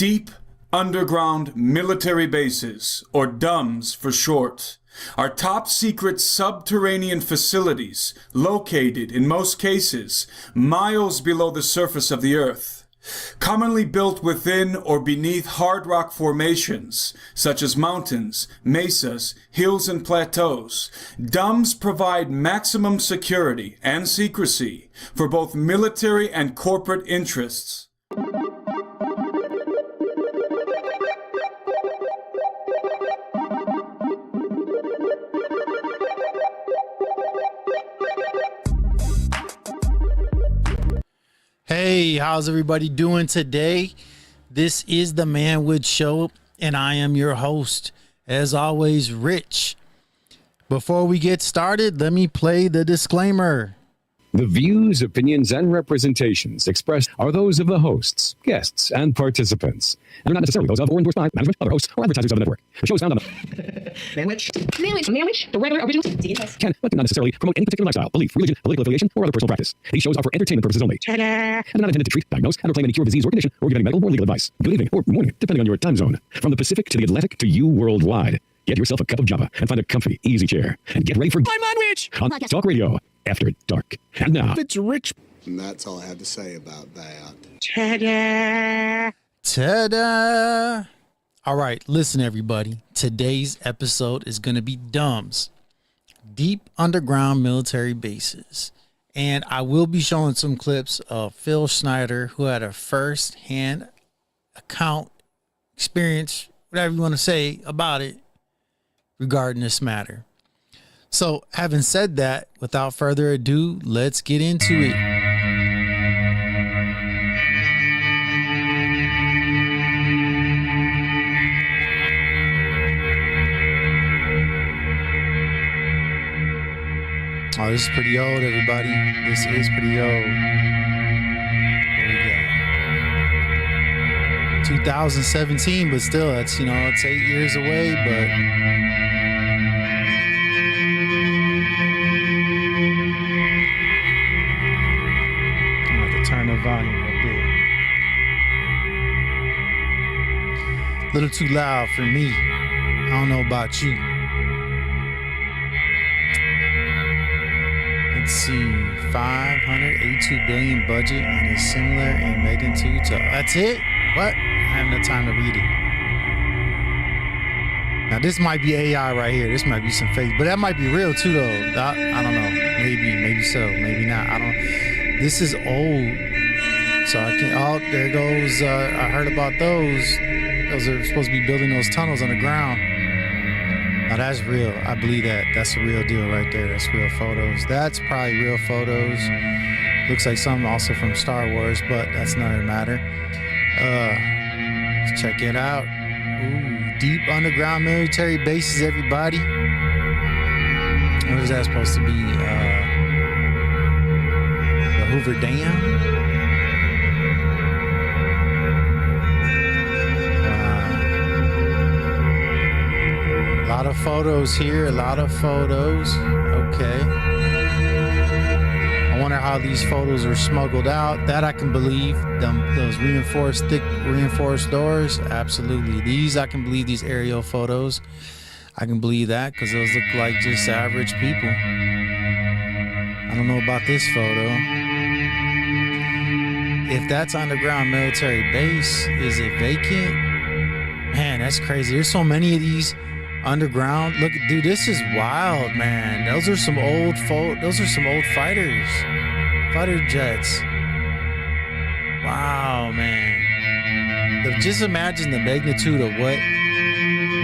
Deep underground military bases, or DUMBs for short, are top-secret subterranean facilities located, in most cases, miles below the surface of the Earth. Commonly built within or beneath hard rock formations, such as mountains, mesas, hills, and plateaus, DUMBs provide maximum security and secrecy for both military and corporate interests. Hey, how's everybody doing today? This is the Manwich Show, and I am your host, as always, Rich. Before we get started, let me play the disclaimer. The views, opinions, and representations expressed are those of the hosts, guests, and participants, and are not necessarily those of or endorsed by management, other hosts, or advertisers of the network. The show is found on the Manwich, the regular original can, but do not necessarily promote any particular lifestyle, belief, religion, political affiliation, or other personal practice. These shows are for entertainment purposes only, and are not intended to treat, diagnose, and or claim any cure, disease, or condition, or give any medical or legal advice. Good evening, or morning, depending on your time zone. From the Pacific to the Atlantic to you worldwide. Get yourself a cup of Java and find a comfy, easy chair. And get ready for Manwich on Talk Radio After Dark. And now, it's Rich. And that's all I have to say about that. Ta-da! Ta-da! All right, listen, everybody. Today's episode is going to be DUMBs, Deep Underground Military Bases. And I will be showing some clips of Phil Schneider, who had a first-hand account, experience, whatever you want to say about it, regarding this matter. So, having said that, without further ado, let's get into it. Oh, this is pretty old, everybody. This is pretty old. What we got? 2017, but still, it's 8 years away, but I'm going to have to turn the volume a bit. A little too loud for me. I don't know about you. Let's see, 582 billion budget and is similar in magnitude to, that's it? What? I have no time to read it. Now this might be AI right here. This might be some fake, but that might be real too though. I don't know. Maybe so, maybe not. I don't, this is old. So I can't, oh, there goes, I heard about those. Those are supposed to be building those tunnels underground. Now that's real. I believe that. That's the real deal right there. That's real photos. That's probably real photos. Looks like some also from Star Wars, but that's not a matter. Let's check it out. Ooh, deep underground military bases, everybody. What is that supposed to be? The Hoover Dam? A lot of photos here, a lot of photos. Okay. I wonder how these photos are smuggled out. That I can believe. Those reinforced, thick reinforced doors. Absolutely. These, I can believe these aerial photos. I can believe that because those look like just average people. I don't know about this photo. If that's underground military base, is it vacant? Man, that's crazy. There's so many of these underground. Look, dude, this is wild, man. Those are some old fighters, fighter jets. Wow, man. Just imagine the magnitude of what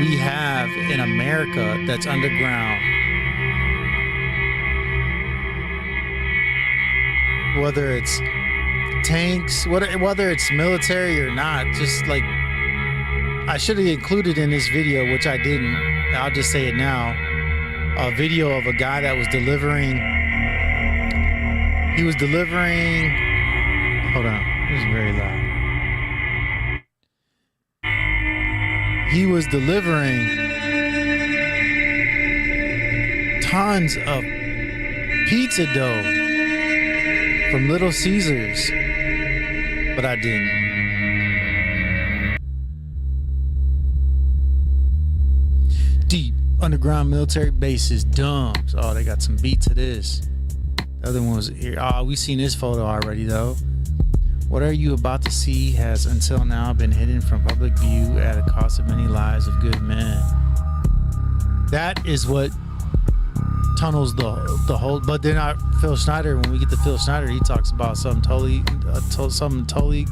we have in America that's underground. Whether it's tanks, whether it's military or not, just like, I should have included in this video, which I didn't. I'll just say it now. A video of a guy that was delivering. He was delivering. Hold on. This is very loud. He was delivering tons of pizza dough from Little Caesars, but I didn't. underground military bases, DUMBs. Oh, they got some beat to this. The other one was here. Oh, we've seen this photo already, though. What are you about to see has until now been hidden from public view at a cost of many lives of good men. That is what tunnels the whole. But they're not Phil Schneider. When we get to Phil Schneider, he talks about something totally,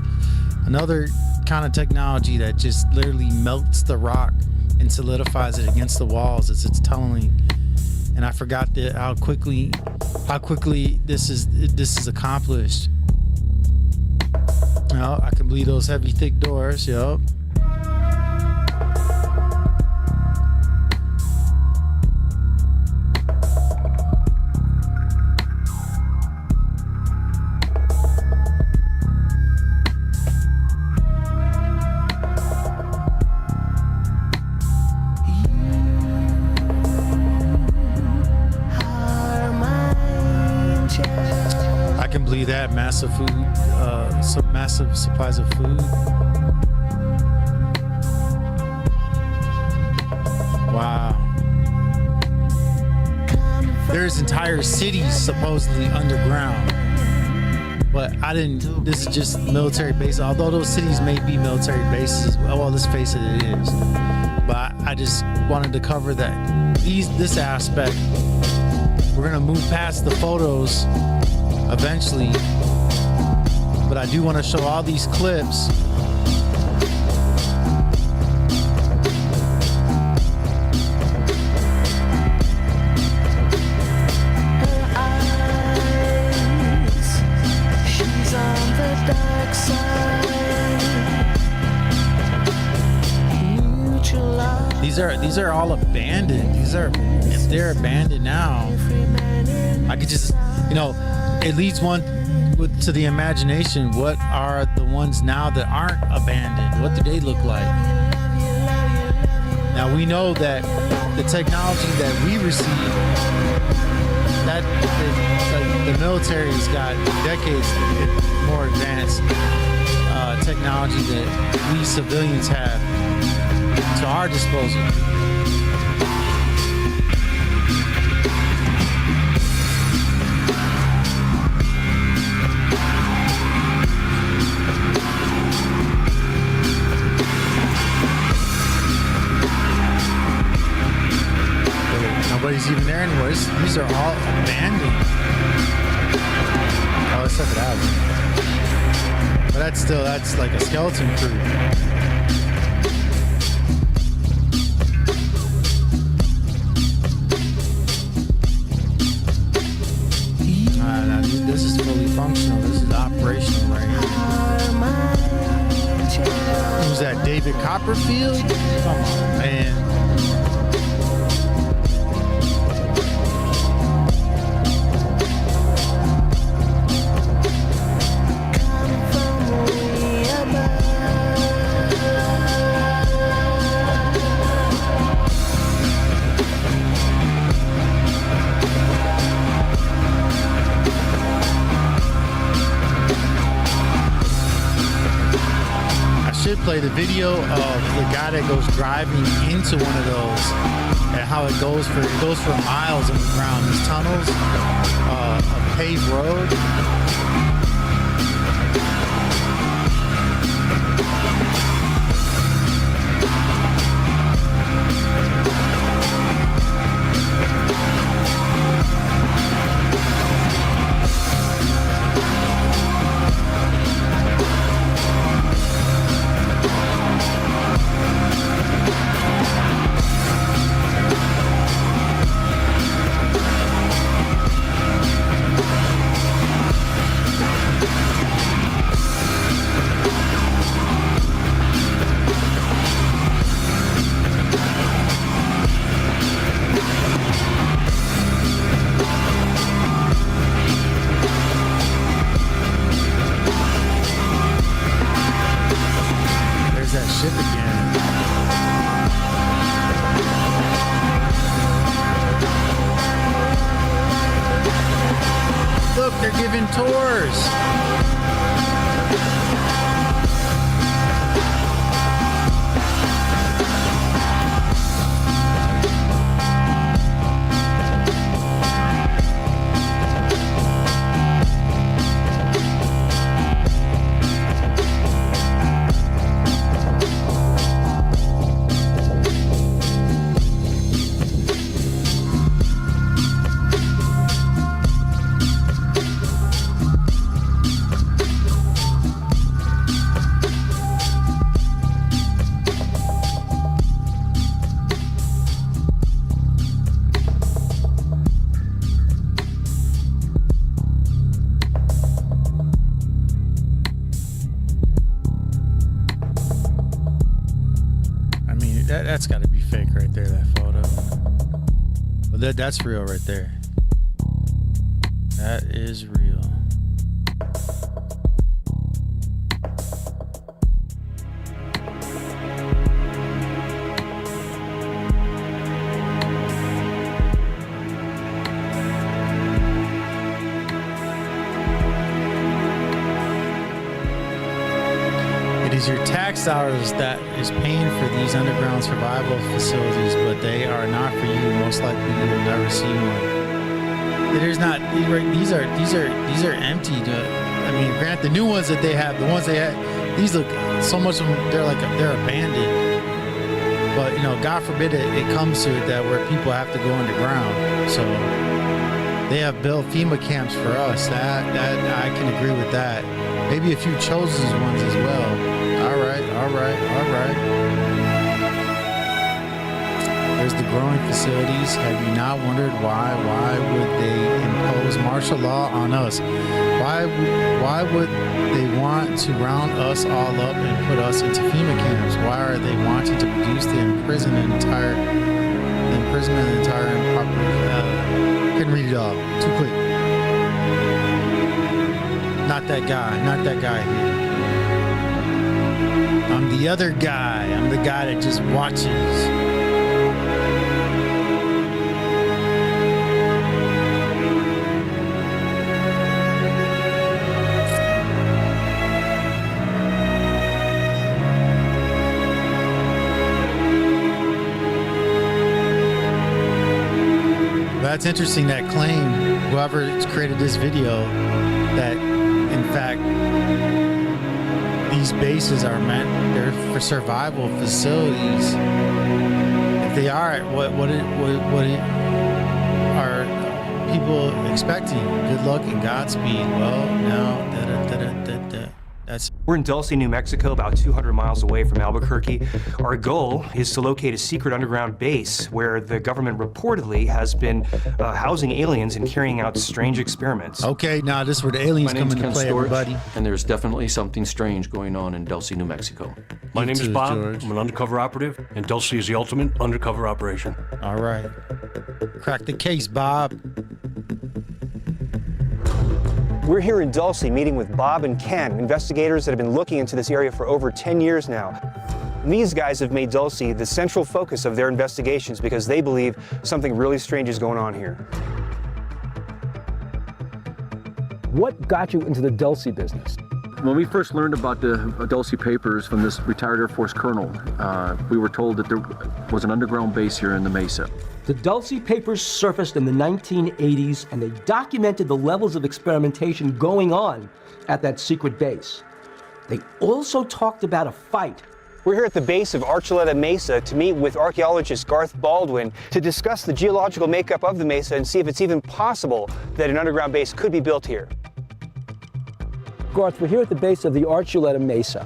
another kind of technology that just literally melts the rock and solidifies it against the walls as it's tunneling. And I forgot that how quickly this is accomplished. You know, I can believe those heavy, thick doors. Yup. That massive food, some massive supplies of food. Wow. There's entire cities supposedly underground, but this is just military base. Although those cities may be military bases, well, let's face it, it is. But I just wanted to cover this aspect. We're gonna move past the photos eventually, but I do want to show all these clips. These are all abandoned. If they're abandoned now, I could just, it leads one to the imagination. What are the ones now that aren't abandoned? What do they look like? Now we know that the technology that we receive, that the military's got decades more advanced technology that we civilians have to our disposal. Nobody's even there anymore. These are all abandoned. Oh, let's check it out. But that's like a skeleton crew. Now this is fully functional. This is operational right here. Who's that? David Copperfield? Come on, man. Play the video of the guy that goes driving into one of those and how it goes for miles underground. These tunnels, a paved road. That's got to be fake right there, that photo. But that's real right there. That is real. It is your tax dollars that is paying for these underground survival facilities, but they are not for you. Most likely you will never see one. There's not, these are empty. I mean, grant the new ones that they have, the ones they had, these look, so much of them, they're abandoned. But, you know, God forbid it comes to it that where people have to go underground. So they have built FEMA camps for us. That I can agree with that. Maybe a few chosen ones as well. All right. There's the growing facilities. Have you not wondered why? Why would they impose martial law on us? Why would they want to round us all up and put us into FEMA camps? Why are they wanting to produce the imprisonment of the entire couldn't read it all. Too quick. Not that guy here. I'm the other guy. I'm the guy that just watches. That's interesting, that claim, whoever created this video, that in fact these bases are meant, they're for survival facilities. If they are, what are people expecting? Good luck and Godspeed. Well, no, We're in Dulce, New Mexico, about 200 miles away from Albuquerque. Our goal is to locate a secret underground base where the government reportedly has been housing aliens and carrying out strange experiments. Okay, now this is where the aliens come into play, everybody. And there's definitely something strange going on in Dulce, New Mexico. My name is Bob. I'm an undercover operative, and Dulce is the ultimate undercover operation. All right. Crack the case, Bob. We're here in Dulce meeting with Bob and Ken, investigators that have been looking into this area for over 10 years now. And these guys have made Dulce the central focus of their investigations because they believe something really strange is going on here. What got you into the Dulce business? When we first learned about the Dulce papers from this retired Air Force colonel, we were told that there was an underground base here in the Mesa. The Dulce papers surfaced in the 1980s, and they documented the levels of experimentation going on at that secret base. They also talked about a fight. We're here at the base of Archuleta Mesa to meet with archaeologist Garth Baldwin to discuss the geological makeup of the mesa and see if it's even possible that an underground base could be built here. Garth, we're here at the base of the Archuleta Mesa,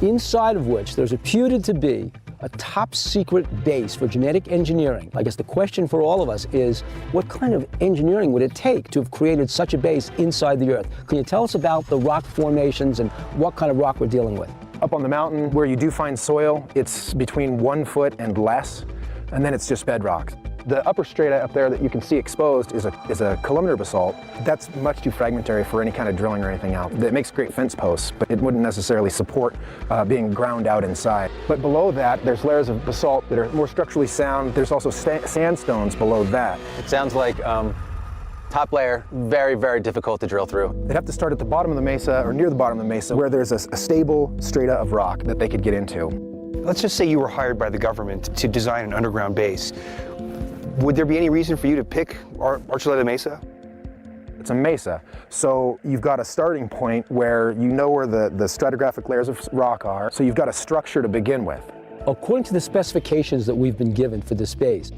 inside of which there's reputed to be a top secret base for genetic engineering. I guess the question for all of us is, what kind of engineering would it take to have created such a base inside the Earth? Can you tell us about the rock formations and what kind of rock we're dealing with? Up on the mountain, where you do find soil, it's between 1 foot and less, and then it's just bedrock. The upper strata up there that you can see exposed is a columnar basalt. That's much too fragmentary for any kind of drilling or anything out. It makes great fence posts, but it wouldn't necessarily support being ground out inside. But below that, there's layers of basalt that are more structurally sound. There's also sandstones below that. It sounds like top layer, very, very difficult to drill through. They'd have to start at the bottom of the mesa or near the bottom of the mesa where there's a stable strata of rock that they could get into. Let's just say you were hired by the government to design an underground base. Would there be any reason for you to pick Archuleta Mesa? It's a mesa, so you've got a starting point where you know where the stratigraphic layers of rock are, so you've got a structure to begin with. According to the specifications that we've been given for this base,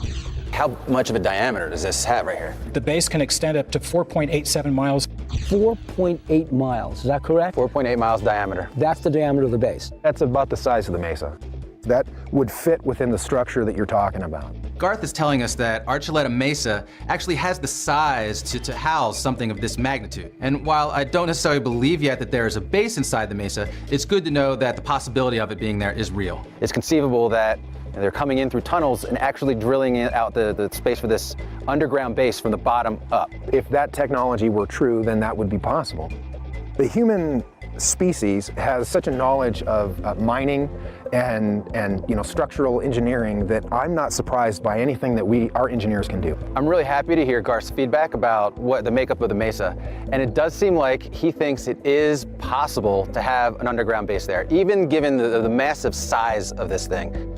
How much of a diameter does this have right here? The base can extend up to 4.87 miles. 4.8 miles, is that correct? 4.8 miles diameter. That's the diameter of the base. That's about the size of the mesa. That would fit within the structure that you're talking about. Garth is telling us that Archuleta Mesa actually has the size to house something of this magnitude. And while I don't necessarily believe yet that there is a base inside the mesa, it's good to know that the possibility of it being there is real. It's conceivable that an And they're coming in through tunnels and actually drilling out the space for this underground base from the bottom up. If that technology were true, then that would be possible. The human species has such a knowledge of mining and structural engineering that I'm not surprised by anything that our engineers can do. I'm really happy to hear Garth's feedback about what the makeup of the mesa, and it does seem like he thinks it is possible to have an underground base there, even given the massive size of this thing.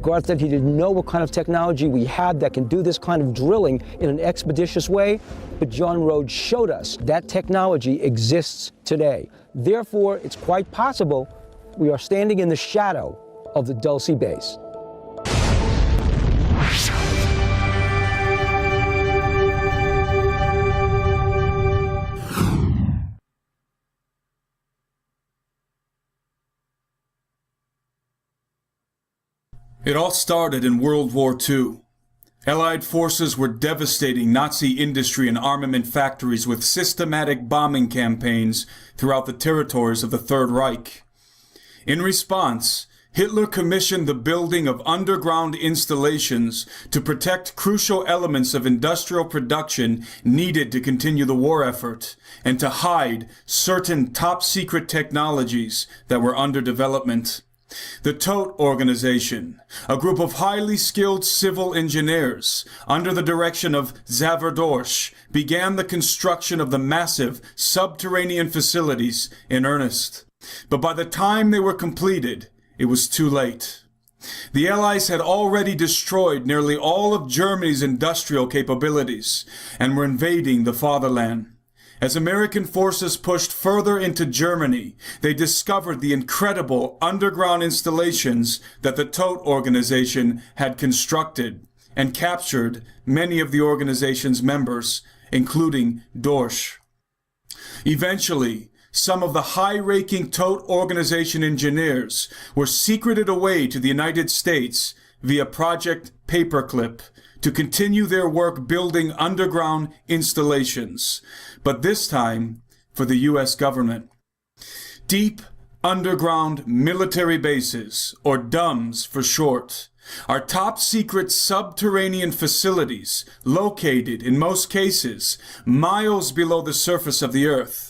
Garth said he didn't know what kind of technology we had that can do this kind of drilling in an expeditious way, but John Rhodes showed us that technology exists today. Therefore, it's quite possible we are standing in the shadow of the Dulce base. It all started in World War II. Allied forces were devastating Nazi industry and armament factories with systematic bombing campaigns throughout the territories of the Third Reich. In response, Hitler commissioned the building of underground installations to protect crucial elements of industrial production needed to continue the war effort and to hide certain top-secret technologies that were under development. The Todt Organization, a group of highly skilled civil engineers under the direction of Xaver Dorsch, began the construction of the massive subterranean facilities in earnest. But by the time they were completed, it was too late. The Allies had already destroyed nearly all of Germany's industrial capabilities and were invading the fatherland. As American forces pushed further into Germany, they discovered the incredible underground installations that the Todt Organization had constructed and captured many of the organization's members, including Dorsch. Eventually, some of the high-ranking Todt Organization engineers were secreted away to the United States via Project Paperclip to continue their work building underground installations, but this time for the U.S. government. Deep underground military bases, or D.U.M.s for short, are top-secret subterranean facilities located, in most cases, miles below the surface of the earth.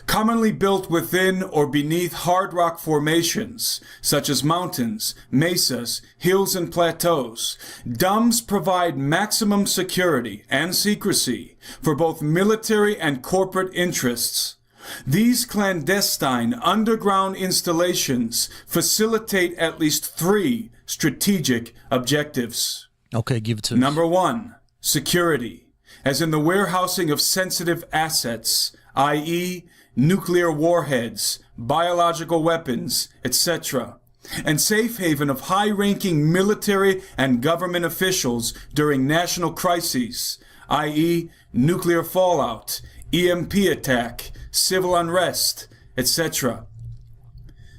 Commonly built within or beneath hard rock formations, such as mountains, mesas, hills, and plateaus, D.U.M.s provide maximum security and secrecy for both military and corporate interests. These clandestine underground installations facilitate at least 3 strategic objectives. Okay, give it to us. Number 1, security, as in the warehousing of sensitive assets, i.e., nuclear warheads, biological weapons, etc., and safe haven of high-ranking military and government officials during national crises, i.e., nuclear fallout, EMP attack, civil unrest, etc.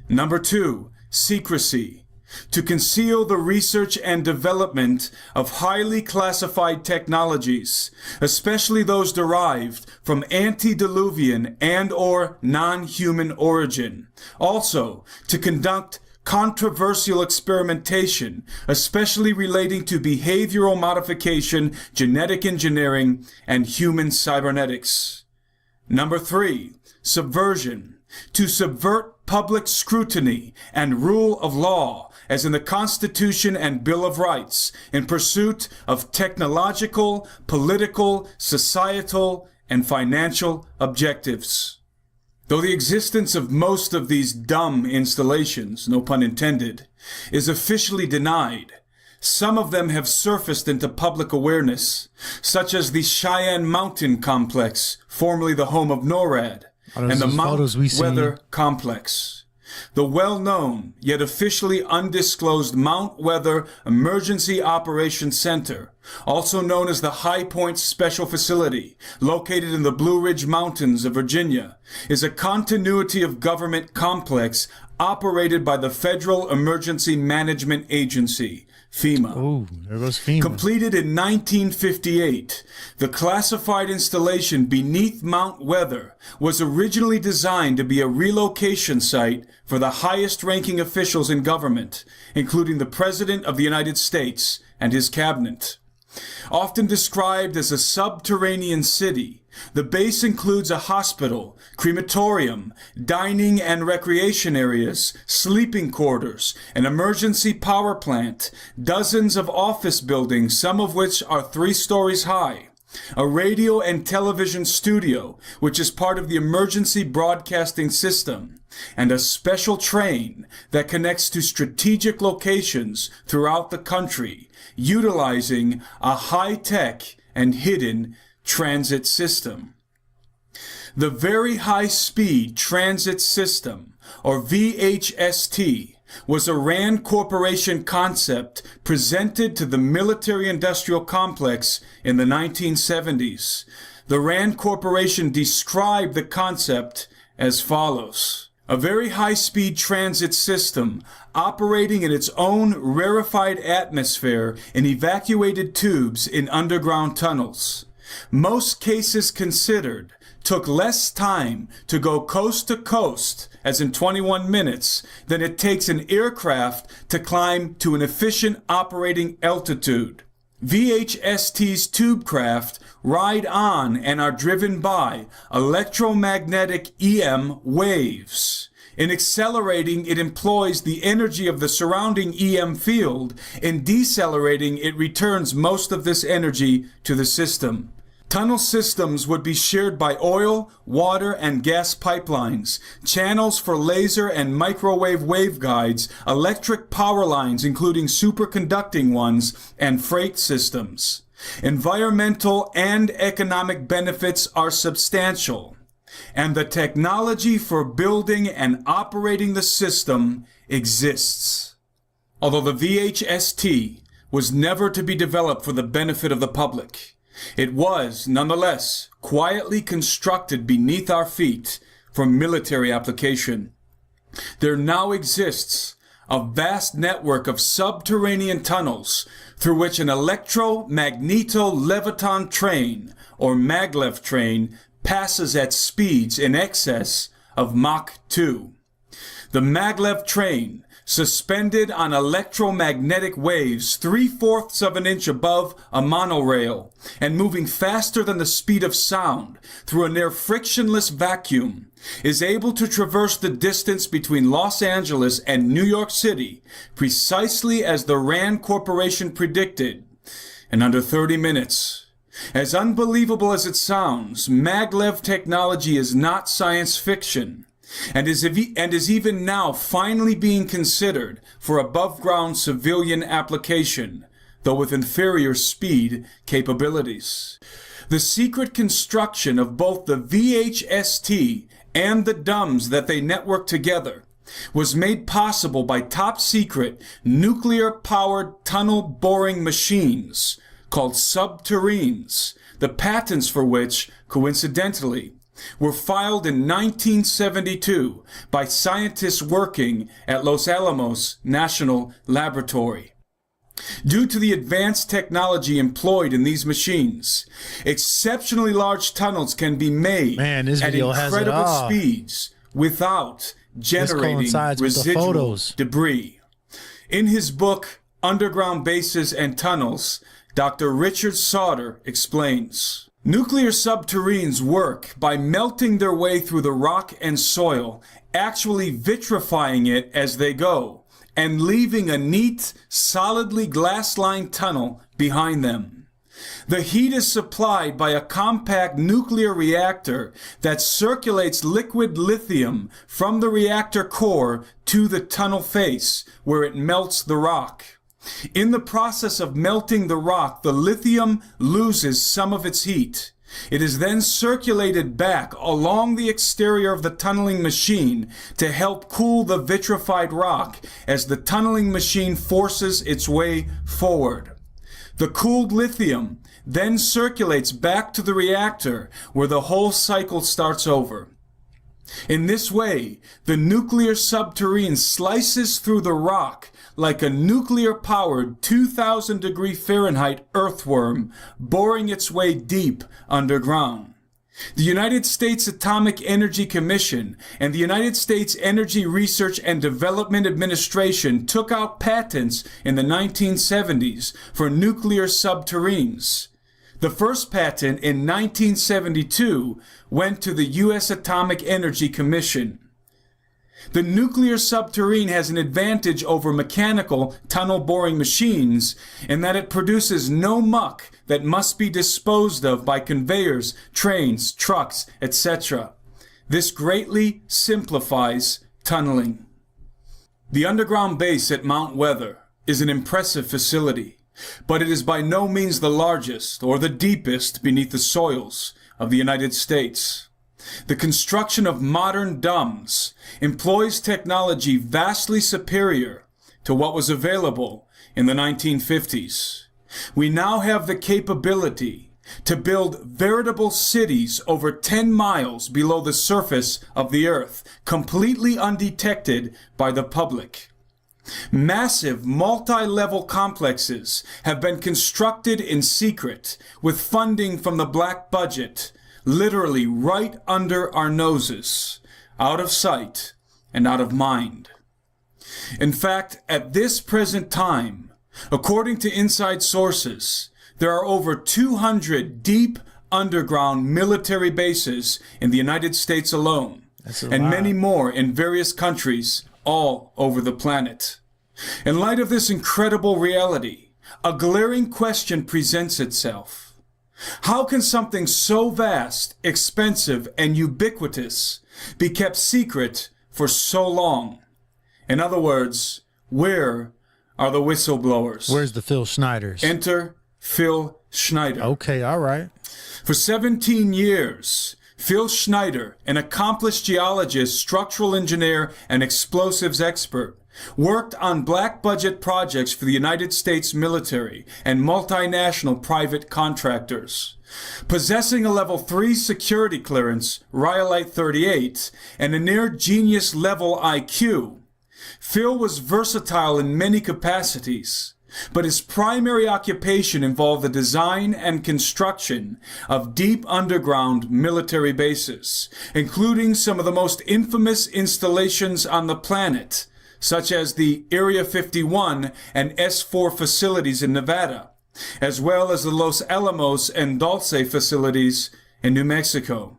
Number 2, secrecy, to conceal the research and development of highly classified technologies, especially those derived from antediluvian and/or non-human origin. Also, to conduct controversial experimentation, especially relating to behavioral modification, genetic engineering, and human cybernetics. Number 3, subversion, to subvert public scrutiny and rule of law, as in the Constitution and Bill of Rights, in pursuit of technological, political, societal, and financial objectives. Though the existence of most of these dumb installations, no pun intended, is officially denied, some of them have surfaced into public awareness, such as the Cheyenne Mountain Complex, formerly the home of NORAD, and the Mount Weather Complex. The well-known, yet officially undisclosed Mount Weather Emergency Operations Center, also known as the High Point Special Facility, located in the Blue Ridge Mountains of Virginia, is a continuity of government complex operated by the Federal Emergency Management Agency, FEMA. Oh, there goes FEMA. Completed in 1958, the classified installation beneath Mount Weather was originally designed to be a relocation site for the highest-ranking officials in government, including the President of the United States and his cabinet. Often described as a subterranean city, the base includes a hospital, crematorium, dining and recreation areas, sleeping quarters, an emergency power plant, dozens of office buildings, some of which are 3 stories high, a radio and television studio, which is part of the emergency broadcasting system, and a special train that connects to strategic locations throughout the country, utilizing a high-tech and hidden transit system. The Very High Speed Transit System, or VHST, was a RAND Corporation concept presented to the military-industrial complex in the 1970s. The RAND Corporation described the concept as follows: a very high-speed transit system operating in its own rarefied atmosphere in evacuated tubes in underground tunnels. Most cases considered took less time to go coast to coast, as in 21 minutes, than it takes an aircraft to climb to an efficient operating altitude. VHST's tubecraft ride on and are driven by electromagnetic EM waves. In accelerating, it employs the energy of the surrounding EM field. In decelerating, it returns most of this energy to the system. Tunnel systems would be shared by oil, water, and gas pipelines, channels for laser and microwave waveguides, electric power lines including superconducting ones, and freight systems. Environmental and economic benefits are substantial, and the technology for building and operating the system exists. Although the VHST was never to be developed for the benefit of the public, it was, nonetheless, quietly constructed beneath our feet for military application. There now exists a vast network of subterranean tunnels through which an electromagneto-leviton train, or maglev train, passes at speeds in excess of Mach 2. The maglev train, suspended on electromagnetic waves 3/4 of an inch above a monorail and moving faster than the speed of sound through a near frictionless vacuum, is able to traverse the distance between Los Angeles and New York City precisely as the RAND Corporation predicted, in under 30 minutes. As unbelievable as it sounds, maglev technology is not science fiction, and is even now finally being considered for above-ground civilian application, though with inferior speed capabilities. The secret construction of both the VHST and the D.U.M.Bs that they network together was made possible by top-secret nuclear-powered tunnel-boring machines called subterranes, the patents for which, coincidentally, were filed in 1972 by scientists working at Los Alamos National Laboratory. Due to the advanced technology employed in these machines, exceptionally large tunnels can be made at incredible speeds without generating residual debris. In his book, Underground Bases and Tunnels, Dr. Richard Sauter explains, nuclear subterranes work by melting their way through the rock and soil, actually vitrifying it as they go, and leaving a neat, solidly glass-lined tunnel behind them. The heat is supplied by a compact nuclear reactor that circulates liquid lithium from the reactor core to the tunnel face, where it melts the rock. In the process of melting the rock, the lithium loses some of its heat. It is then circulated back along the exterior of the tunneling machine to help cool the vitrified rock as the tunneling machine forces its way forward. The cooled lithium then circulates back to the reactor, where the whole cycle starts over. In this way, the nuclear subterrane slices through the rock like a nuclear-powered 2,000 degree Fahrenheit earthworm boring its way deep underground. The United States Atomic Energy Commission and the United States Energy Research and Development Administration took out patents in the 1970s for nuclear subterranes. The first patent in 1972 went to the U.S. Atomic Energy Commission. The nuclear subterrane has an advantage over mechanical tunnel boring machines in that it produces no muck that must be disposed of by conveyors, trains, trucks, etc. This greatly simplifies tunneling. The underground base at Mount Weather is an impressive facility, but it is by no means the largest or the deepest beneath the soils of the United States. The construction of modern D.U.M.Bs employs technology vastly superior to what was available in the 1950s. We now have the capability to build veritable cities over 10 miles below the surface of the earth, completely undetected by the public. Massive multi-level complexes have been constructed in secret with funding from the black budget, literally right under our noses, out of sight and out of mind. In fact, at this present time, according to inside sources, there are over 200 deep underground military bases in the United States alone, and many more in various countries all over the planet. In light of this incredible reality, a glaring question presents itself. How can something so vast, expensive, and ubiquitous be kept secret for so long? In other words, where are the whistleblowers? Where's the Phil Schneiders? Enter Phil Schneider. Okay, all right. For 17 years, Phil Schneider, an accomplished geologist, structural engineer, and explosives expert, worked on black budget projects for the United States military and multinational private contractors. Possessing a level 3 security clearance, Rhyolite 38, and a near genius level IQ, Phil was versatile in many capacities, but his primary occupation involved the design and construction of deep underground military bases, including some of the most infamous installations on the planet, such as the Area 51 and S4 facilities in Nevada, as well as the Los Alamos and Dulce facilities in New Mexico.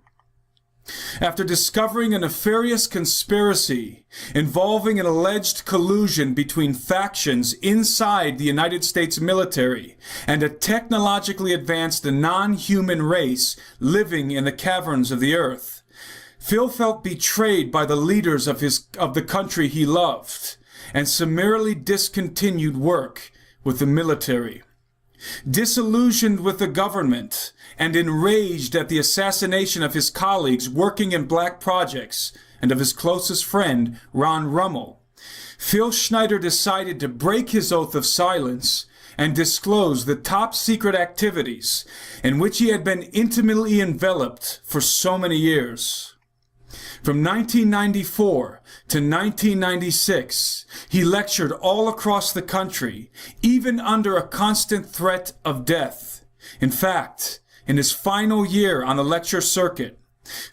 After discovering a nefarious conspiracy involving an alleged collusion between factions inside the United States military and a technologically advanced non-human race living in the caverns of the earth, Phil felt betrayed by the leaders of the country he loved and summarily discontinued work with the military. Disillusioned with the government and enraged at the assassination of his colleagues working in black projects and of his closest friend, Ron Rummel, Phil Schneider decided to break his oath of silence and disclose the top secret activities in which he had been intimately enveloped for so many years. From 1994 to 1996, he lectured all across the country, even under a constant threat of death. In fact, in his final year on the lecture circuit,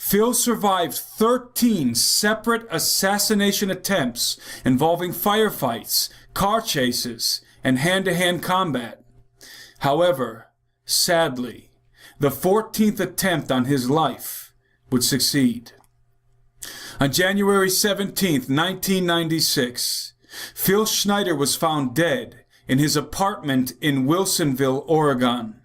Phil survived 13 separate assassination attempts involving firefights, car chases, and hand-to-hand combat. However, sadly, the 14th attempt on his life would succeed. On January 17, 1996, Phil Schneider was found dead in his apartment in Wilsonville, Oregon.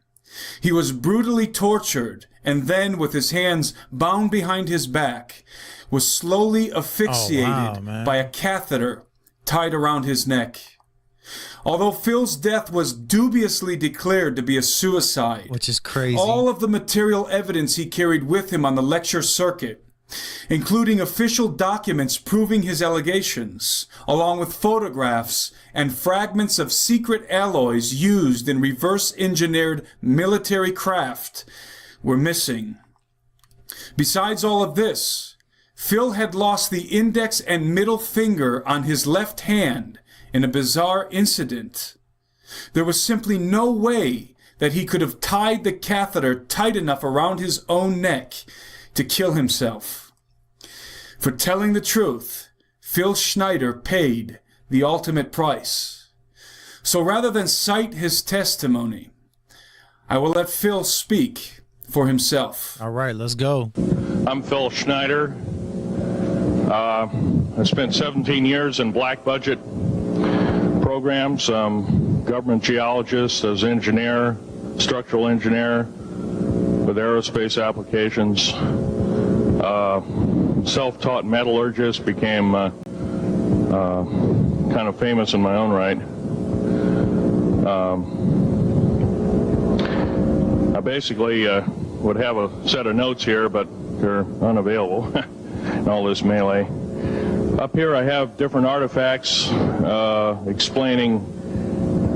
He was brutally tortured and then, with his hands bound behind his back, was slowly asphyxiated by a catheter tied around his neck. Although Phil's death was dubiously declared to be a suicide, which is crazy, all of the material evidence he carried with him on the lecture circuit, including official documents proving his allegations, along with photographs and fragments of secret alloys used in reverse-engineered military craft, were missing. Besides all of this, Phil had lost the index and middle finger on his left hand in a bizarre incident. There was simply no way that he could have tied the catheter tight enough around his own neck to kill himself. For telling the truth, Phil Schneider paid the ultimate price. So rather than cite his testimony, I will let Phil speak for himself. All right, let's go. I'm Phil Schneider. I spent 17 years in black budget programs, government geologist, as engineer, structural engineer with aerospace applications. Self-taught metallurgist, became kind of famous in my own right. I basically would have a set of notes here, but they're unavailable in all this melee. Up here I have different artifacts explaining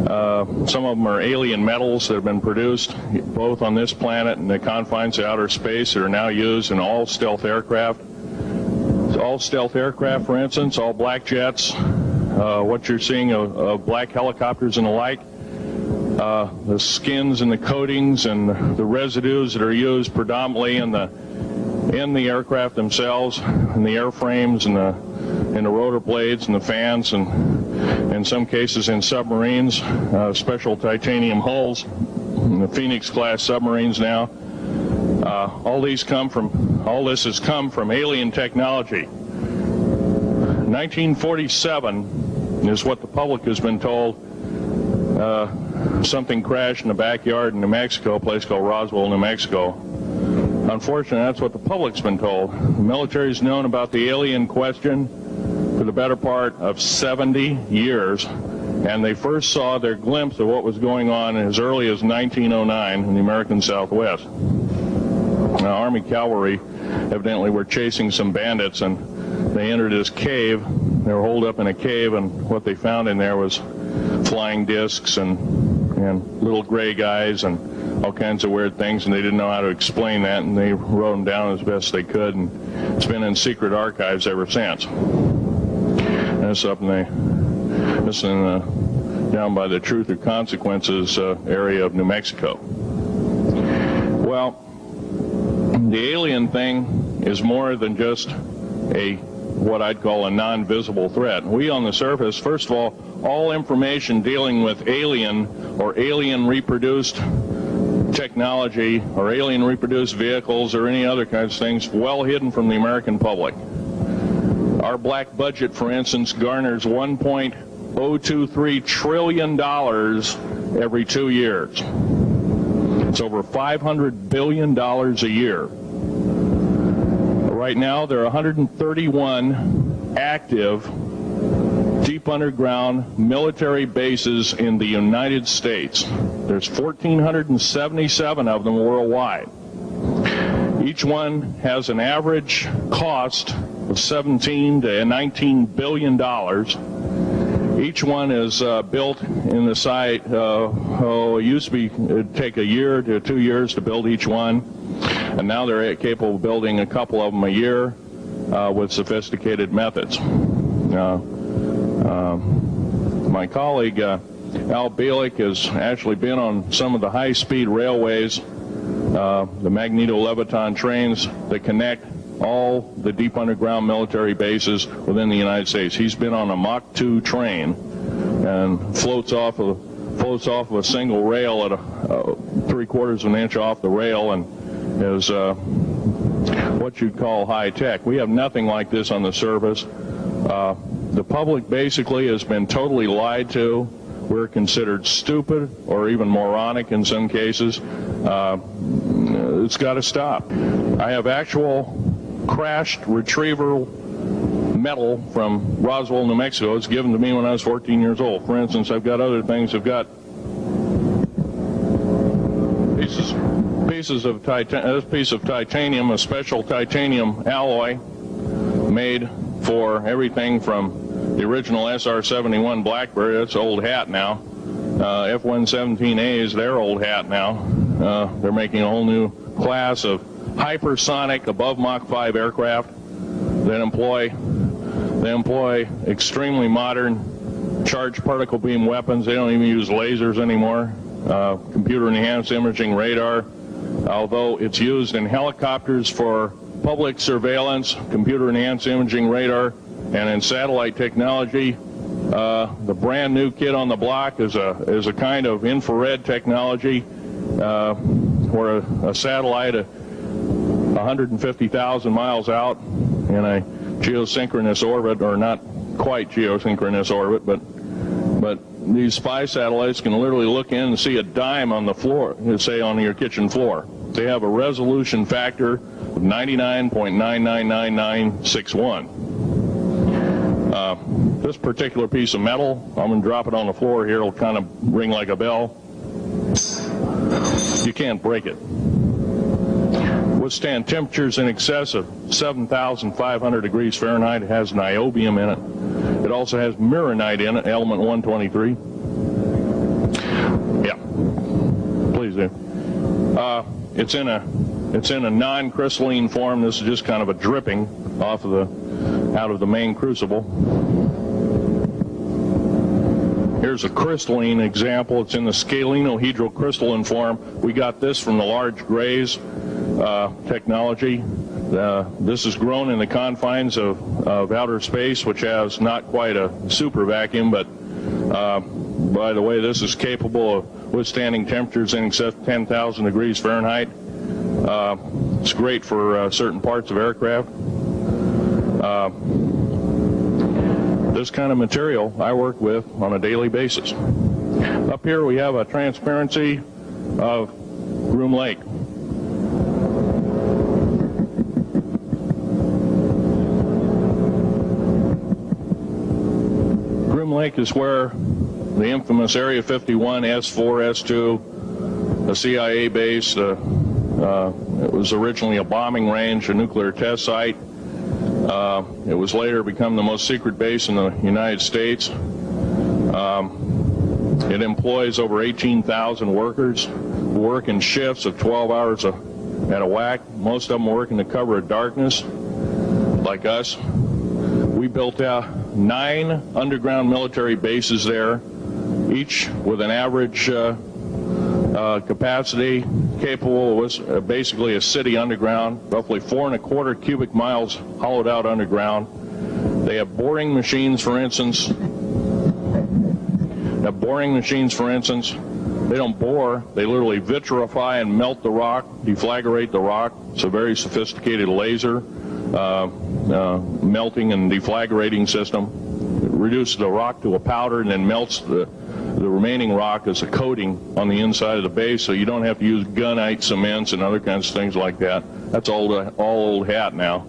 some of them are alien metals that have been produced both on this planet and the confines of outer space that are now used in all stealth aircraft. All stealth aircraft, for instance, all black jets, what you're seeing of black helicopters and the like, the skins and the coatings and the residues that are used predominantly in the aircraft themselves, in the airframes and the rotor blades and the fans, and in some cases in submarines, special titanium hulls, in the Phoenix class submarines now. All this has come from alien technology. 1947 is what the public has been told. Something crashed in the backyard in New Mexico, a place called Roswell, New Mexico. Unfortunately, that's what the public's been told. The military's known about the alien question for the better part of 70 years, and they first saw their glimpse of what was going on as early as 1909 in the American Southwest. Now, Army cavalry evidently were chasing some bandits, and they entered this cave. They were holed up in a cave, and what they found in there was flying discs and little gray guys and all kinds of weird things, and they didn't know how to explain that, and they wrote them down as best they could, and it's been in secret archives ever since. And it's up down by the Truth or Consequences area of New Mexico. Well, the alien thing is more than just what I'd call a non-visible threat. We on the surface, first of all information dealing with alien or alien reproduced technology or alien reproduced vehicles or any other kinds of things well hidden from the American public. Our black budget, for instance, garners $1.023 trillion every 2 years. It's over $500 billion a year. Right now, there are 131 active deep underground military bases in the United States. There's 1,477 of them worldwide. Each one has an average cost of $17 to $19 billion. Each one is built in the site. It used to it'd take a year to 2 years to build each one, and now they're capable of building a couple of them a year with sophisticated methods. My colleague Al Bielik has actually been on some of the high-speed railways, the magneto-leviton trains that connect all the deep underground military bases within the United States. He's been on a Mach 2 train and floats off of a single rail at 3/4 of an inch off the rail, and is what you'd call high tech. We have nothing like this on the surface. The public basically has been totally lied to. We're considered stupid or even moronic in some cases. It's got to stop. I have actual crashed retrieval metal from Roswell, New Mexico. It's given to me when I was 14 years old. For instance, I've got other things. I've got pieces of this piece of titanium, a special titanium alloy made for everything from the original SR-71 Blackberry. That's old hat now. F-117A is their old hat now. They're making a whole new class of hypersonic above Mach 5 aircraft. that employ extremely modern charged particle beam weapons. They don't even use lasers anymore. Computer-enhanced imaging radar, although it's used in helicopters for public surveillance, computer-enhanced imaging radar, and in satellite technology. The brand new kid on the block is a kind of infrared technology where a satellite 150,000 miles out in a geosynchronous orbit, or not quite geosynchronous orbit, but these spy satellites can literally look in and see a dime on the floor, say on your kitchen floor. They have a resolution factor of 99.999961. This particular piece of metal, I'm going to drop it on the floor here, it'll kind of ring like a bell. You can't break it. Withstand temperatures in excess of 7,500 degrees Fahrenheit. It has niobium in it. It also has mironite in it, element 123. Yeah, please do. It's in a non-crystalline form. This is just kind of a dripping out of the main crucible. Here's a crystalline example. It's in the scalenohedral crystalline form. We got this from the large grays technology. This is grown in the confines of outer space, which has not quite a super vacuum, but by the way, this is capable of withstanding temperatures in excess of 10,000 degrees Fahrenheit. It's great for certain parts of aircraft. This kind of material I work with on a daily basis. Up here we have a transparency of Groom Lake. Groom Lake is where the infamous Area 51, S4, S2, a CIA base, it was originally a bombing range, a nuclear test site. It was later become the most secret base in the United States. It employs over 18,000 workers who work in shifts of 12 hours at a whack. Most of them work in the cover of darkness, like us. We built out 9 underground military bases there, each with an average capacity capable of basically a city underground, roughly 4¼ cubic miles hollowed out underground. They have boring machines, for instance. They don't bore, they literally vitrify and melt the rock, deflagrate the rock. It's a very sophisticated laser melting and deflagrating system. It reduces the rock to a powder and then melts the remaining rock as a coating on the inside of the base, so you don't have to use gunite cements and other kinds of things like that. That's all old hat now.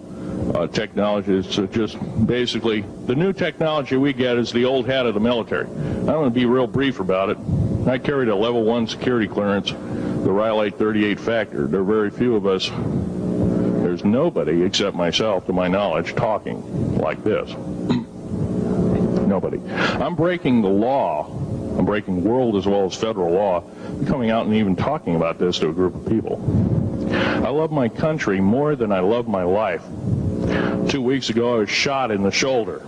Technology is just basically the new technology we get is the old hat of the military. I'm going to be real brief about it. I carried a level 1 security clearance, the Rhyolite 38 factor. There are very few of us. There's nobody except myself, to my knowledge, talking like this. Nobody. I'm breaking the law. I'm breaking world as well as federal law, coming out and even talking about this to a group of people. I love my country more than I love my life. 2 weeks ago, I was shot in the shoulder.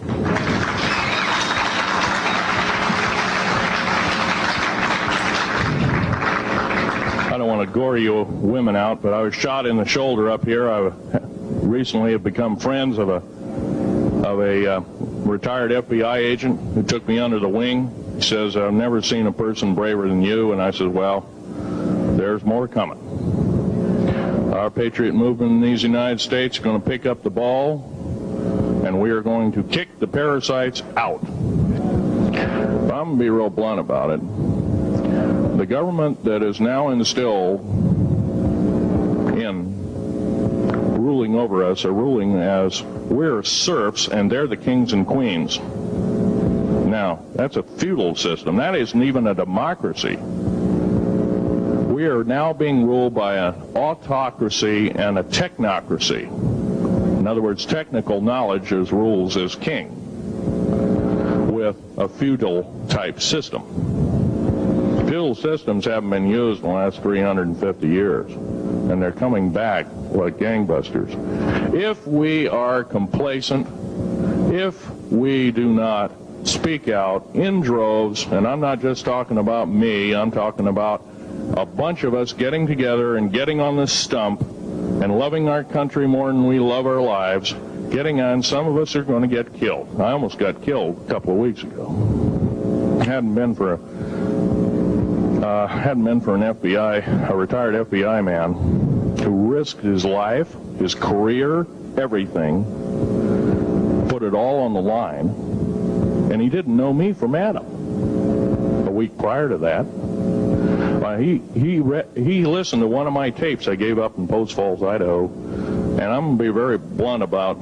I don't want to gore you women out, but I was shot in the shoulder up here. I recently have become friends of a retired FBI agent who took me under the wing. He says, I've never seen a person braver than you. And I said, well, there's more coming. Our patriot movement in these United States is going to pick up the ball, and we are going to kick the parasites out. I'm going to be real blunt about it. The government that is now instilled in ruling over us are ruling as we're serfs and they're the kings and queens. Now, that's a feudal system. That isn't even a democracy. We are now being ruled by an autocracy and a technocracy. In other words, technical knowledge as rules as king, with a feudal type system. Feudal systems haven't been used in the last 350 years, and they're coming back like gangbusters. If we are complacent, if we do not speak out in droves, and I'm not just talking about me, I'm talking about a bunch of us getting together and getting on this stump and loving our country more than we love our lives, getting on, some of us are going to get killed. I almost got killed a couple of weeks ago. Hadn't been for an FBI, a retired FBI man who risked his life, his career, everything, put it all on the line, and he didn't know me from Adam. A week prior to that, he listened to one of my tapes I gave up in Post Falls, Idaho, and I'm going to be very blunt about,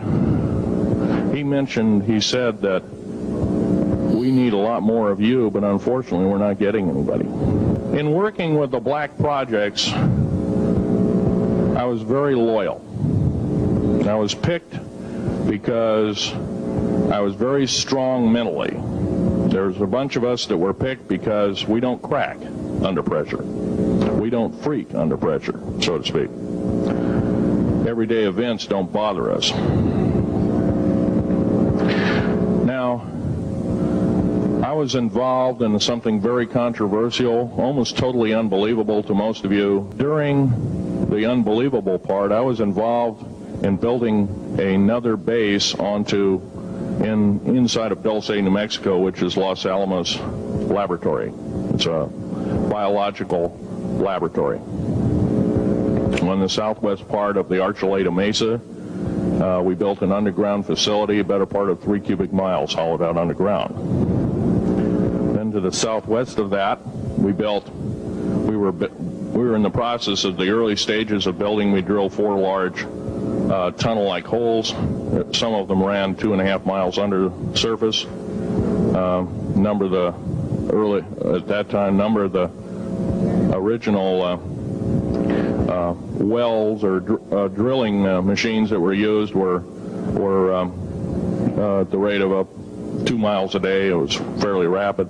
he said that we need a lot more of you, but unfortunately we're not getting anybody. In working with the black projects, I was very loyal. I was picked because I was very strong mentally. There's a bunch of us that were picked because we don't crack under pressure. We don't freak under pressure, so to speak. Everyday events don't bother us. Now, I was involved in something very controversial, almost totally unbelievable to most of you. During the unbelievable part, I was involved in building another base inside of Dulce, New Mexico, which is Los Alamos Laboratory. It's a biological laboratory. On the southwest part of the Archuleta Mesa, we built an underground facility, a better part of 3 cubic miles hollowed out underground. Then to the southwest of that, we were in the process of the early stages of building. We drilled 4 large tunnel-like holes. Some of them ran 2.5 miles under the surface. Number of the original wells or drilling machines that were used were at the rate of up 2 miles a day. It was fairly rapid.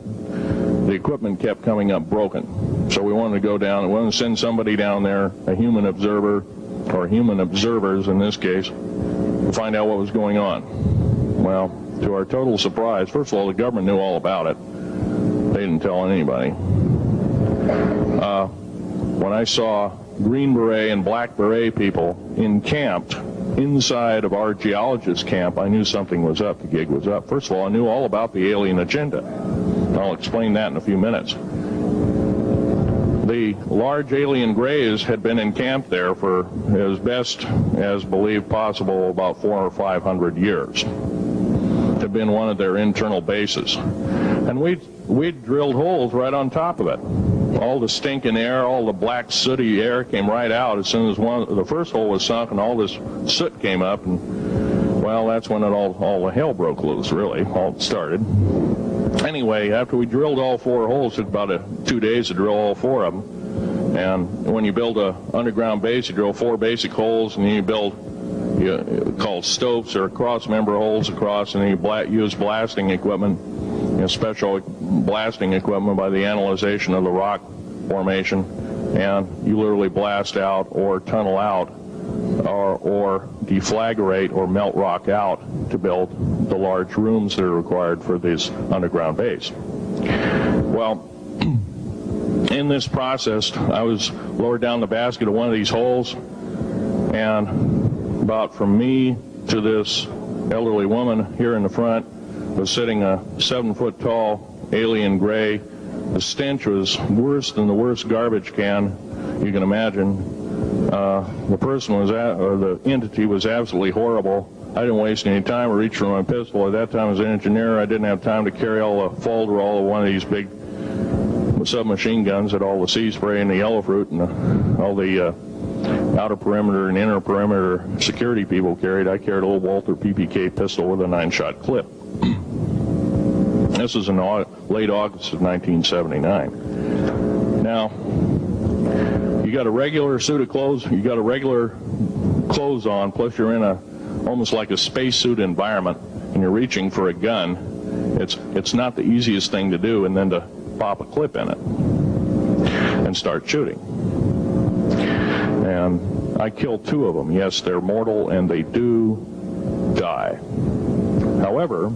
The equipment kept coming up broken. So we wanted to go down, we wanted to send somebody down there, a human observer, or human observers in this case, to find out what was going on. Well, to our total surprise, first of all, the government knew all about it. They didn't tell anybody. When I saw Green Beret and Black Beret people encamped inside of our geologist camp, I knew something was up, the gig was up. First of all, I knew all about the alien agenda. I'll explain that in a few minutes. The large alien grays had been encamped there for as best as believed possible about 400 or 500 years. It had been one of their internal bases. And we drilled holes right on top of it. All the stinking air, all the black sooty air came right out as soon as the first hole was sunk, and all this soot came up, and well, that's when all the hell broke loose, really, all started. Anyway, after we drilled all 4 holes, it took about 2 days to drill all 4 of them. And when you build an underground base, you drill 4 basic holes, and then you build called stopes or cross-member holes across, and then you use blasting equipment, special blasting equipment by the analyzation of the rock formation, and you literally blast out or tunnel out or deflagrate or melt rock out to build the large rooms that are required for this underground base. Well, in this process, I was lowered down the basket of one of these holes, and about from me to this elderly woman here in the front was sitting a 7-foot-tall alien gray. The stench was worse than the worst garbage can you can imagine. The person the entity was absolutely horrible. I didn't waste any time. I reached for my pistol. At that time, as an engineer, I didn't have time to carry all the folderol of one of these big submachine guns that all the sea spray and the yellow fruit and all the outer perimeter and inner perimeter security people carried. I carried a little Walther PPK pistol with a 9-shot clip. This was in late August of 1979. Now, you got a regular suit of clothes, you got a regular clothes on, plus you're in almost like a spacesuit environment, and you're reaching for a gun. It's not the easiest thing to do, and then to pop a clip in it and start shooting. And I killed 2 of them. Yes, they're mortal and they do die. However,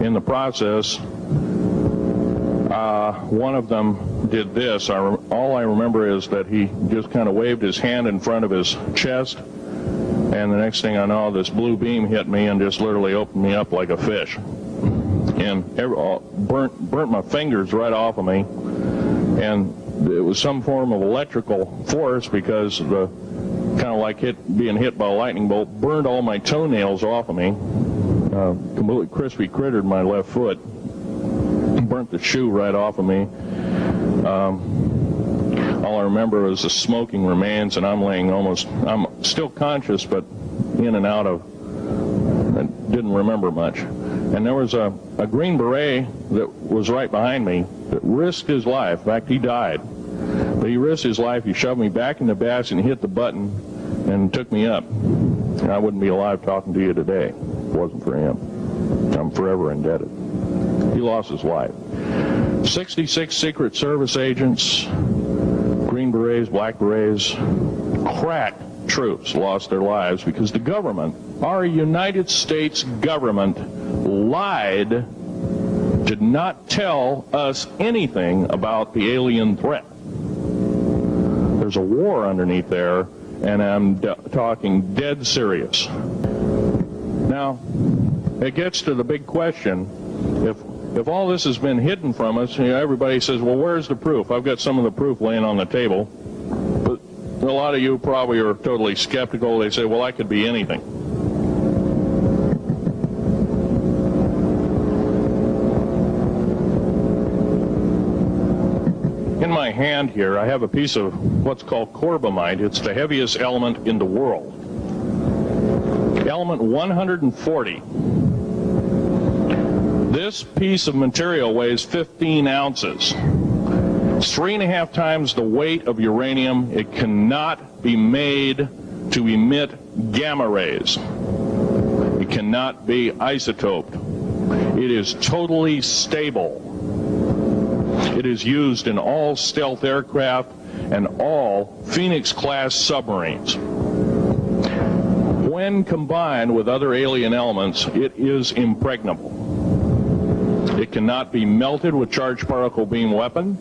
in the process, one of them did this. All I remember is that he just kind of waved his hand in front of his chest, and the next thing I know, this blue beam hit me and just literally opened me up like a fish. And burnt my fingers right off of me. And it was some form of electrical force, because the kind of like being hit by a lightning bolt burned all my toenails off of me. Completely crispy crittered my left foot. Burnt the shoe right off of me. All I remember was the smoking remains, and I'm still conscious, but in and out of, I didn't remember much. And there was a Green Beret that was right behind me that risked his life. In fact, he died. But he risked his life. He shoved me back in the basket and hit the button and took me up. And I wouldn't be alive talking to you today if it wasn't for him. I'm forever indebted. He lost his life. 66 Secret Service agents, Green Berets, Black Berets, crack troops lost their lives because the government, our United States government, lied, did not tell us anything about the alien threat. There's a war underneath there, and I'm talking dead serious. Now, it gets to the big question. If all this has been hidden from us, everybody says, well, where's the proof? I've got some of the proof laying on the table. But a lot of you probably are totally skeptical. They say, well, I could be anything. In my hand here, I have a piece of what's called corbamide. It's the heaviest element in the world. Element 140. This piece of material weighs 15 ounces. It's 3.5 times the weight of uranium. It cannot be made to emit gamma rays. It cannot be isotoped. It is totally stable. It is used in all stealth aircraft and all Phoenix-class submarines. When combined with other alien elements, it is impregnable. It cannot be melted with charged particle beam weapon.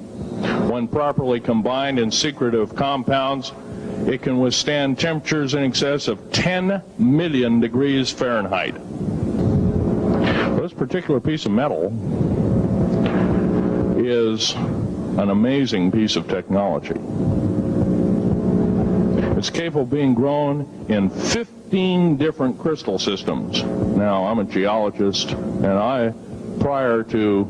When properly combined in secretive compounds, it can withstand temperatures in excess of 10 million degrees Fahrenheit. This particular piece of metal is an amazing piece of technology. It's capable of being grown in 15 different crystal systems. Now, I'm a geologist, and prior to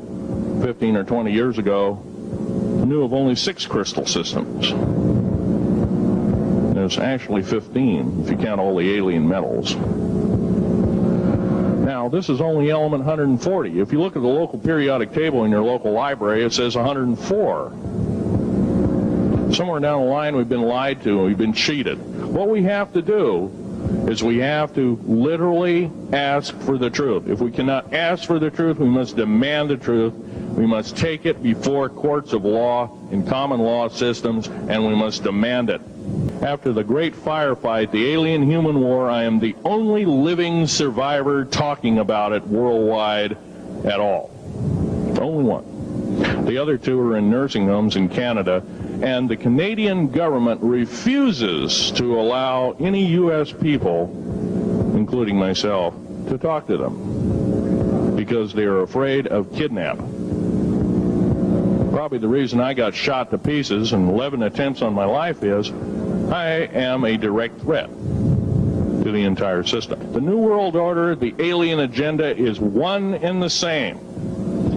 15 or 20 years ago, knew of only 6 crystal systems. There's actually 15 if you count all the alien metals. Now, this is only element 140. If you look at the local periodic table in your local library, it says 104. Somewhere down the line, we've been lied to, we've been cheated. What we have to do is we have to literally ask for the truth. If we cannot ask for the truth, we must demand the truth. We must take it before courts of law in common law systems, and we must demand it. After the great firefight, the alien-human war, I am the only living survivor talking about it worldwide at all. Only one. The other 2 are in nursing homes in Canada, and the Canadian government refuses to allow any U.S. people, including myself, to talk to them because they are afraid of kidnapping. Probably the reason I got shot to pieces and 11 attempts on my life is I am a direct threat to the entire system. The New World Order, the alien agenda is one and the same.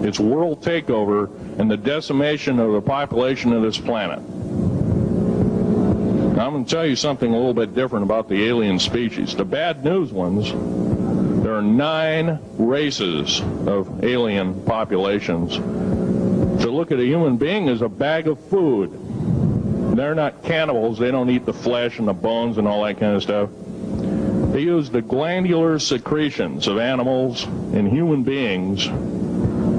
It's world takeover and the decimation of the population of this planet. Now, I'm going to tell you something a little bit different about the alien species. The bad news ones, there are 9 races of alien populations. To look at a human being as a bag of food. They're not cannibals. They don't eat the flesh and the bones and all that kind of stuff. They use the glandular secretions of animals and human beings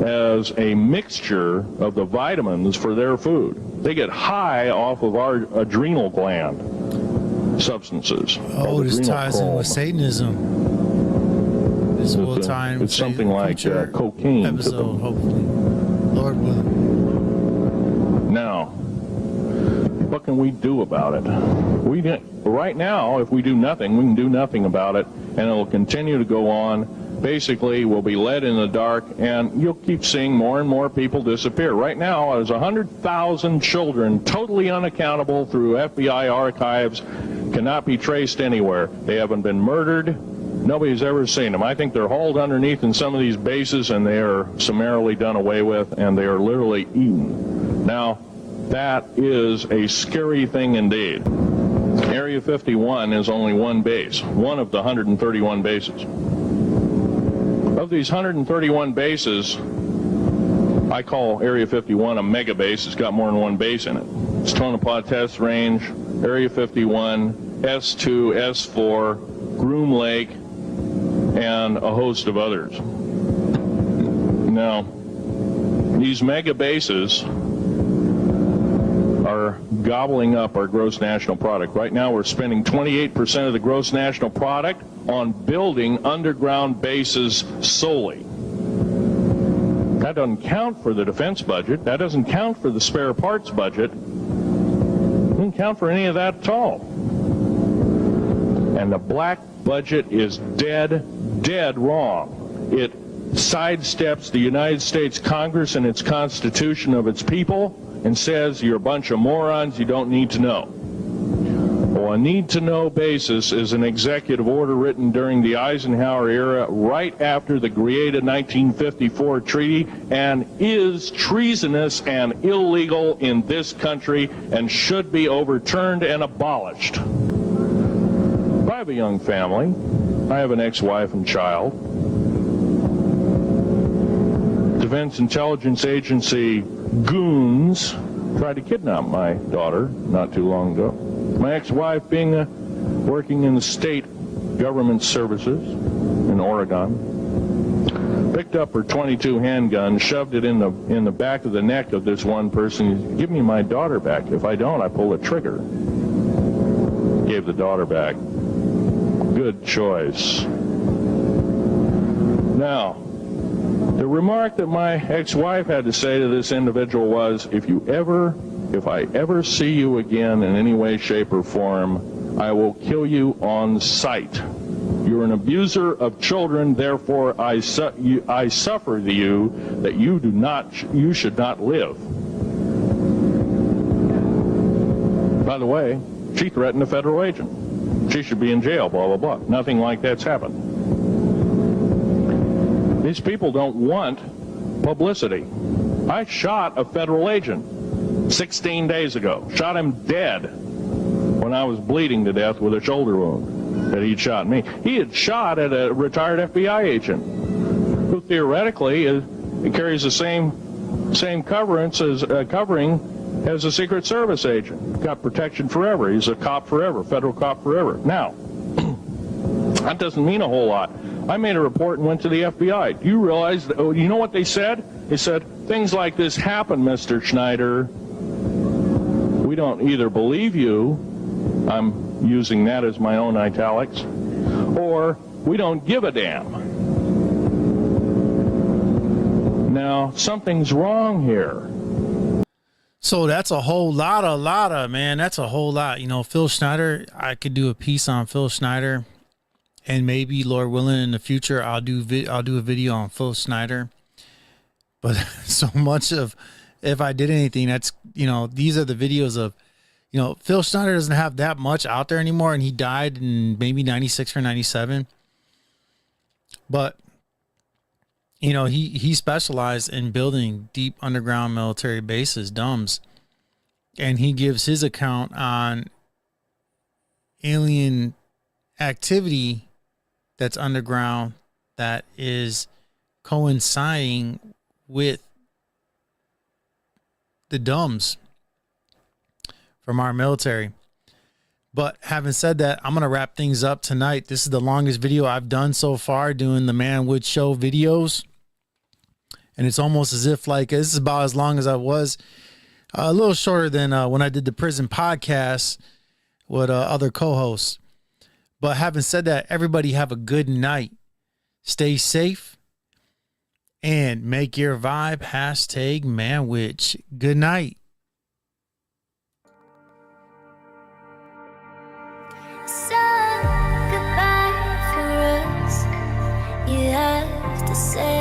as a mixture of the vitamins for their food. They get high off of our adrenal gland. substances. Oh, this ties in with Satanism. This will tie in with it's something like cocaine. Episode, hopefully. Lord willing. Now, what can we do about it? Right now, if we do nothing, we can do nothing about it, and it'll continue to go on. Basically, we'll be led in the dark, and you'll keep seeing more and more people disappear. Right now, there's 100,000 children totally unaccountable through FBI archives, cannot be traced anywhere. They haven't been murdered. Nobody's ever seen them. I think they're hauled underneath in some of these bases, and they are summarily done away with, and they are literally eaten. Now, that is a scary thing indeed. Area 51 is only one base, one of the 131 bases. Of these 131 bases, I call Area 51 a mega base. It's got more than one base in it. It's Tonopah Test Range, Area 51, S2, S4, Groom Lake, and a host of others. Now, these mega bases are gobbling up our gross national product. Right now, we're spending 28% of the gross national product on building underground bases solely. That doesn't count for the defense budget. That doesn't count for the spare parts budget. It doesn't count for any of that at all. And the black budget is dead wrong. It sidesteps the United States Congress and its Constitution of its people and says you're a bunch of morons, you don't need to know. Well, a need-to-know basis is an executive order written during the Eisenhower era right after the Greada 1954 treaty and is treasonous and illegal in this country and should be overturned and abolished. I have a young family. I have an ex-wife and child. Defense Intelligence Agency goons tried to kidnap my daughter not too long ago. My ex-wife, working in the state government services in Oregon, picked up her .22 handgun, shoved it in the back of the neck of this one person. Give me my daughter back. If I don't, I pull the trigger. Gave the daughter back. Good choice. Now, the remark that my ex-wife had to say to this individual was, if I ever see you again in any way, shape, or form, I will kill you on sight. You're an abuser of children, therefore I suffer you that you should not live. By the way, she threatened a federal agent. She should be in jail, blah, blah, blah. Nothing like that's happened. These people don't want publicity. I shot a federal agent 16 days ago. Shot him dead when I was bleeding to death with a shoulder wound that he'd shot me. He had shot at a retired FBI agent who theoretically carries the same covering as a Secret Service agent. Got protection forever. He's a cop forever, federal cop forever. Now, that doesn't mean a whole lot. I made a report and went to the FBI. Do you realize, you know what they said? They said, things like this happen, Mr. Schneider. We don't either believe you, I'm using that as my own italics, or we don't give a damn. Now, something's wrong here. So that's a whole lot, man. That's a whole lot. You know, Phil Schneider, I could do a piece on Phil Schneider. And maybe, Lord willing, in the future, I'll do a video on Phil Schneider. But so much of, if I did anything, that's, you know, these are the videos of, you know, Phil Schneider doesn't have that much out there anymore, and he died in maybe 96 or 97. But, you know, he specialized in building deep underground military bases, D.U.M.s. And he gives his account on alien activity that's underground that is coinciding with the D.U.M.s from our military. But having said that, I'm going to wrap things up tonight. This is the longest video I've done so far doing the Manwich Show videos. And it's almost as if like, this is about as long as I was, a little shorter than when I did the prison podcast with other co-hosts. But having said that, everybody have a good night. Stay safe and make your vibe #Manwich. Good night. So goodbye for us. You have to say